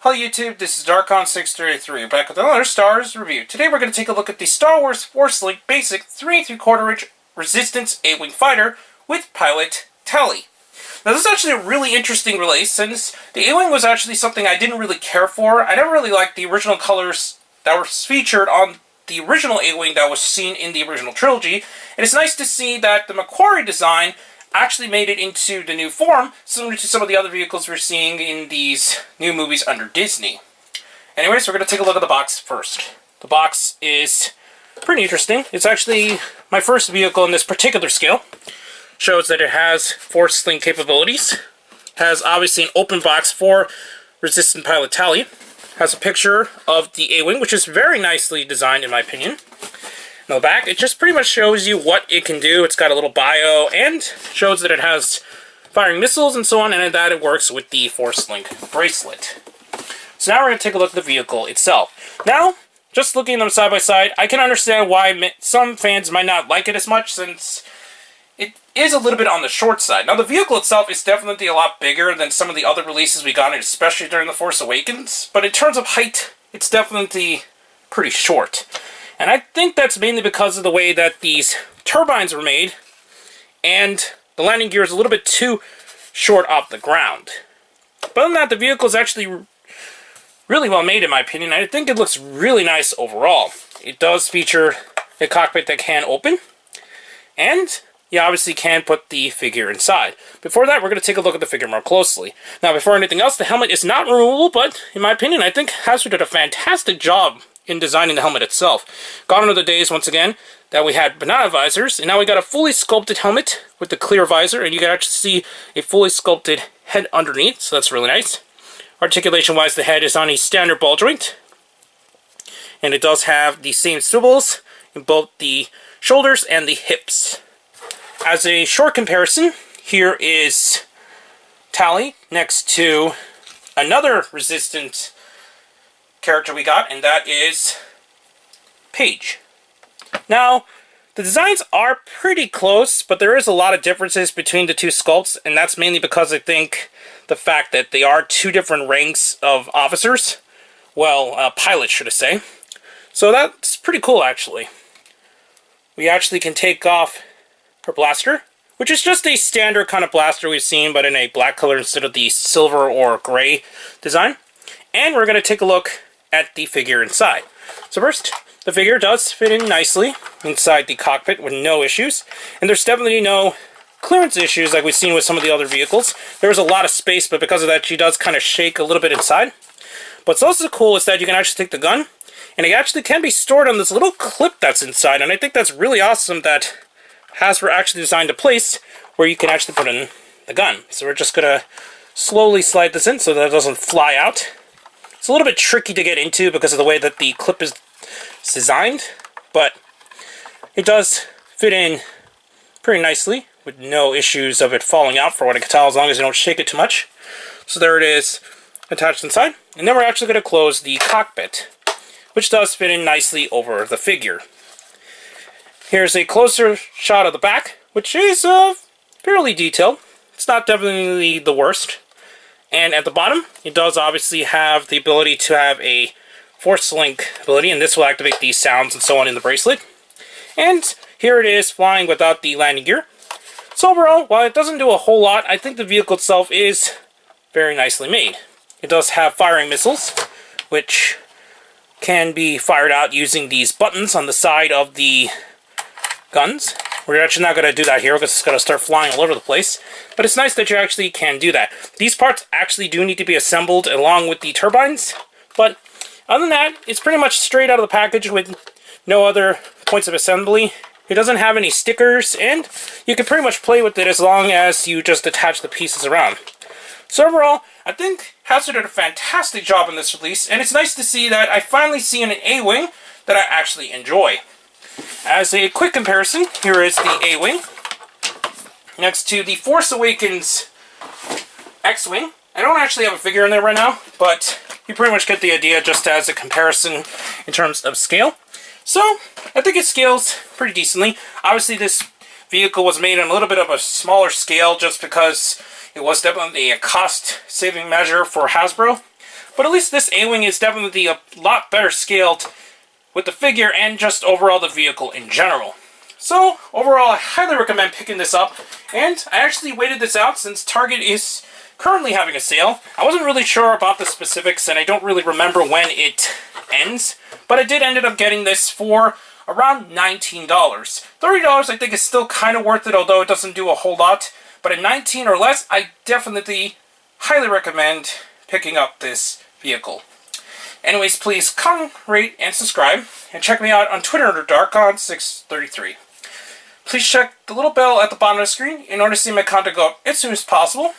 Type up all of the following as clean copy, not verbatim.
Hello YouTube, this is Darkon633, back with another Star Wars review. Today we're going to take a look at the Star Wars Force Link Basic 3 3/4 inch Resistance A-Wing Fighter with pilot Tallie. Now this is actually a really interesting release, since the A-Wing was actually something I didn't really care for. I never really liked the original colors that were featured on the original A-Wing that was seen in the original trilogy, and it's nice to see that the Mcquarrie design actually made it into the new form, similar to some of the other vehicles we're seeing in these new movies under Disney. Anyways, we're going to take a look at the box first. The box is pretty interesting. It's actually my first vehicle in this particular scale. Shows that it has Force Link capabilities. Has obviously an open box for Resistant Pilot Tallie. Has a picture of the A-Wing, which is very nicely designed in my opinion. On the back, it just pretty much shows you what it can do. It's got a little bio and shows that it has firing missiles and so on, and that it works with the Force Link bracelet. So now we're going to take a look at the vehicle itself. Now, just looking at them side by side, I can understand why some fans might not like it as much, since it is a little bit on the short side. Now, the vehicle itself is definitely a lot bigger than some of the other releases we got, especially during The Force Awakens, but in terms of height, it's definitely pretty short. And I think that's mainly because of the way that these turbines were made, and the landing gear is a little bit too short off the ground. But other than that, the vehicle is actually really well made in my opinion. I think it looks really nice overall. It does feature a cockpit that can open, and you obviously can put the figure inside. Before that, we're going to take a look at the figure more closely. Now, before anything else, the helmet is not removable, but in my opinion, I think Hasbro did a fantastic job in designing the helmet itself. Gone are the days, once again, that we had banana visors, and now we got a fully sculpted helmet with the clear visor, and you can actually see a fully sculpted head underneath, so that's really nice. Articulation-wise, the head is on a standard ball joint, and it does have the same swivels in both the shoulders and the hips. As a short comparison, here is Tallie next to another Resistant character we got, and that is Paige. Now, the designs are pretty close, but there is a lot of differences between the two sculpts, and that's mainly because I think the fact that they are two different ranks of officers. Well, pilots, should I say. So that's pretty cool, actually. We actually can take off her blaster, which is just a standard kind of blaster we've seen, but in a black color instead of the silver or gray design. And we're going to take a look at the figure inside. So first, the figure does fit in nicely inside the cockpit with no issues, and there's definitely no clearance issues like we've seen with some of the other vehicles. There's a lot of space, but because of that, she does kind of shake a little bit inside. What's also cool is that you can actually take the gun, and it actually can be stored on this little clip that's inside, and I think that's really awesome that Hasbro actually designed a place where you can actually put in the gun. So we're just going to slowly slide this in so that it doesn't fly out. It's a little bit tricky to get into because of the way that the clip is designed, but it does fit in pretty nicely with no issues of it falling out for what I can tell, as long as you don't shake it too much. So there it is, attached inside. And then we're actually going to close the cockpit, which does fit in nicely over the figure. Here's a closer shot of the back, which is fairly detailed. It's not definitely the worst. And at the bottom, it does obviously have the ability to have a Force Link ability, and this will activate these sounds and so on in the bracelet. And here it is flying without the landing gear. So overall, while it doesn't do a whole lot, I think the vehicle itself is very nicely made. It does have firing missiles, which can be fired out using these buttons on the side of the guns. We're actually not going to do that here because it's going to start flying all over the place. But it's nice that you actually can do that. These parts actually do need to be assembled along with the turbines. But other than that, it's pretty much straight out of the package with no other points of assembly. It doesn't have any stickers, and you can pretty much play with it as long as you just attach the pieces around. So overall, I think Hasbro did a fantastic job in this release, and it's nice to see that I finally see an A-Wing that I actually enjoy. As a quick comparison, here is the A-Wing next to the Force Awakens X-Wing. I don't actually have a figure in there right now, but you pretty much get the idea just as a comparison in terms of scale. So, I think it scales pretty decently. Obviously, this vehicle was made on a little bit of a smaller scale just because it was definitely a cost-saving measure for Hasbro. But at least this A-Wing is definitely a lot better scaled with the figure and just overall the vehicle in general. So, overall, I highly recommend picking this up, and I actually waited this out since Target is currently having a sale. I wasn't really sure about the specifics, and I don't really remember when it ends, but I did end up getting this for around $19. $30 I think is still kind of worth it, although it doesn't do a whole lot, but at $19 or less, I definitely highly recommend picking up this vehicle. Anyways, please comment, rate, and subscribe, and check me out on Twitter under DarkGod633. Please check the little bell at the bottom of the screen in order to see my content go up as soon as possible.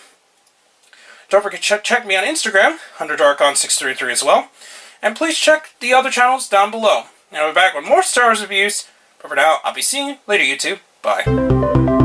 Don't forget to check me on Instagram under DarkGod633 as well. And please check the other channels down below. And I'll be back with more Star Wars reviews, but for now, I'll be seeing you later, YouTube. Bye.